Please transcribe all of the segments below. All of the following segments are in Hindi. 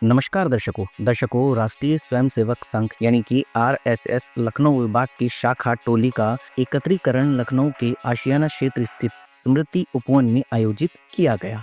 नमस्कार दर्शकों राष्ट्रीय स्वयंसेवक संघ यानी कि आरएसएस लखनऊ विभाग की शाखा टोली का एकत्रीकरण लखनऊ के आशियाना क्षेत्र स्थित स्मृति उपवन में आयोजित किया गया।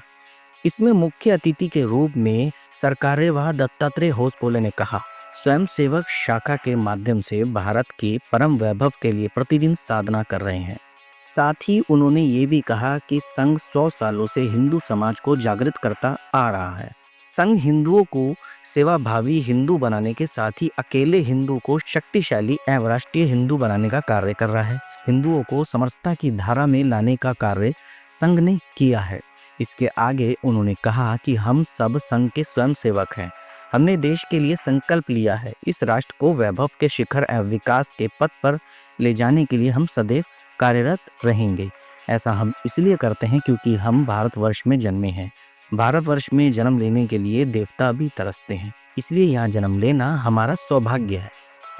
इसमें मुख्य अतिथि के रूप में सरकार्यवाह दत्तात्रेय होसबोले ने कहा, स्वयंसेवक शाखा के माध्यम से भारत के परम वैभव के लिए प्रतिदिन साधना कर रहे हैं। साथ ही उन्होंने ये भी कहा कि संघ 100 सालों से हिंदू समाज को जागृत करता आ रहा है। संघ हिंदुओं को सेवाभावी हिंदू बनाने के साथ ही अकेले हिंदू को शक्तिशाली एवं राष्ट्रीय हिंदू बनाने का कार्य कर रहा है। हिंदुओं को समरसता की धारा में लाने का कार्य संघ ने किया है। इसके आगे उन्होंने कहा कि हम सब संघ के स्वयंसेवक हैं। हमने देश के लिए संकल्प लिया है। इस राष्ट्र को वैभव के शिखर एवं विकास के पथ पर ले जाने के लिए हम सदैव कार्यरत रहेंगे। ऐसा हम इसलिए करते हैं क्योंकि हम भारतवर्ष में जन्मे हैं। भारतवर्ष में जन्म लेने के लिए देवता भी तरसते हैं, इसलिए यहाँ जन्म लेना हमारा सौभाग्य है।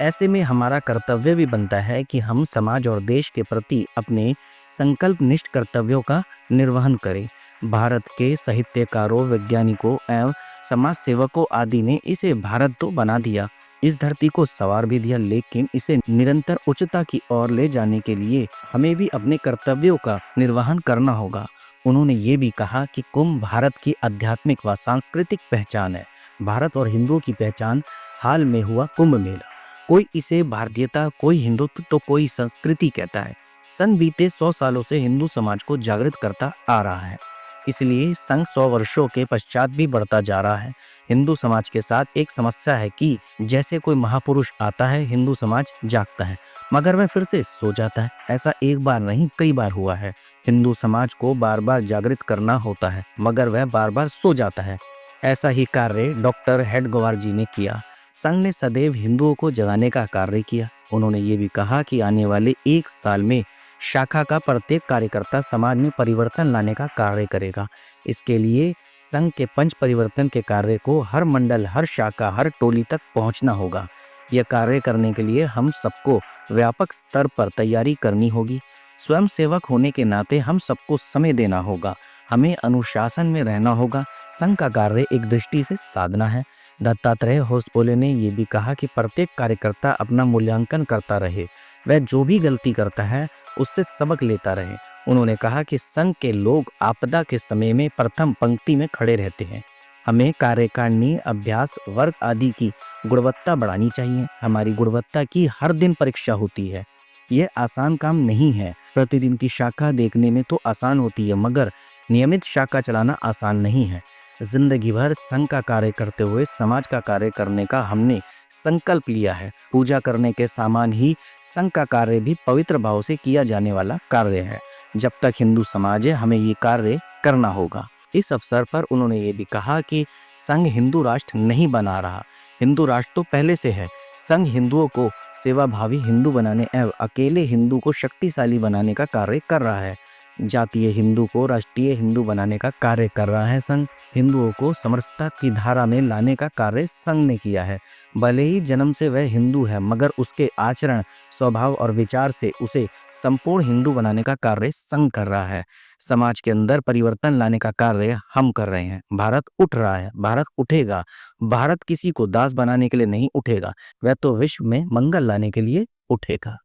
ऐसे में हमारा कर्तव्य भी बनता है कि हम समाज और देश के प्रति अपने संकल्पनिष्ठ कर्तव्यों का निर्वहन करें। भारत के साहित्यकारों, वैज्ञानिकों एवं समाज सेवकों आदि ने इसे भारत तो बना दिया, इस धरती को संवार भी दिया, लेकिन इसे निरंतर उच्चता की ओर ले जाने के लिए हमें भी अपने कर्तव्यों का निर्वहन करना होगा। उन्होंने ये भी कहा कि कुंभ भारत की आध्यात्मिक व सांस्कृतिक पहचान है। भारत और हिंदुओं की पहचान हाल में हुआ कुंभ मेला। कोई इसे भारतीयता, कोई हिंदुत्व तो कोई संस्कृति कहता है। संघ बीते 100 सालों से हिंदू समाज को जागृत करता आ रहा है, इसलिए संघ 100 वर्षों के पश्चात भी बढ़ता जा रहा है। हिंदू समाज के साथ एक समस्या है कि जैसे कोई महापुरुष आता है, हिंदू समाज जागता है मगर वह फिर से सो जाता है। ऐसा एक बार नहीं, कई बार हुआ है। हिंदू समाज को बार बार जागृत करना होता है मगर वह बार बार सो जाता है। ऐसा ही कार्य डॉक्टर हेडगेवार जी ने किया। संघ ने सदैव हिंदुओं को जगाने का कार्य किया। उन्होंने ये भी कहा कि आने वाले 1 साल में शाखा का प्रत्येक कार्यकर्ता समाज में परिवर्तन लाने का कार्य करेगा। इसके लिए संघ के पंच परिवर्तन के कार्य को हर मंडल, हर शाखा, हर टोली तक पहुंचना होगा। यह कार्य करने के लिए हम सबको व्यापक स्तर पर तैयारी करनी होगी। स्वयंसेवक होने के नाते हम सबको समय देना होगा, हमें अनुशासन में रहना होगा। संघ का कार्य एक दृष्टि से साधना है। दत्तात्रेय होसबोले ने यह भी कहा कि प्रत्येक कार्यकर्ता अपना मूल्यांकन करता रहे, वह जो भी गलती करता है उससे सबक लेता रहे। उन्होंने कहा कि संघ के लोग आपदा के समय में प्रथम पंक्ति में खड़े रहते हैं। हमें कार्यकारिणी, अभ्यास, वर्ग आदि की गुणवत्ता बढ़ानी चाहिए। हमारी गुणवत्ता की हर दिन परीक्षा होती है। यह आसान काम नहीं है। प्रतिदिन की शाखा देखने में तो आसान होती है मगर नियमित शाखा चलाना आसान नहीं है। जिंदगी भर संघ का कार्य करते हुए समाज का कार्य करने का हमने संकल्प लिया है। पूजा करने के समान ही संघ का कार्य भी पवित्र भाव से किया जाने वाला कार्य है। जब तक हिंदू समाज है, हमें ये कार्य करना होगा। इस अवसर पर उन्होंने ये भी कहा कि संघ हिंदू राष्ट्र नहीं बना रहा, हिंदू राष्ट्र तो पहले से है। संघ हिंदुओं को सेवाभावी हिंदू बनाने एवं अकेले हिंदू को शक्तिशाली बनाने का कार्य कर रहा है। जातीय हिंदू को राष्ट्रीय हिंदू बनाने का कार्य कर रहा है। संघ हिंदुओं को समरसता की धारा में लाने का कार्य संघ ने किया है। भले ही जन्म से वह हिंदू है मगर उसके आचरण, स्वभाव और विचार से उसे संपूर्ण हिंदू बनाने का कार्य संघ कर रहा है। समाज के अंदर परिवर्तन लाने का कार्य हम कर रहे हैं। भारत उठ रहा है, भारत उठेगा। भारत किसी को दास बनाने के लिए नहीं उठेगा, वह तो विश्व में मंगल लाने के लिए उठेगा।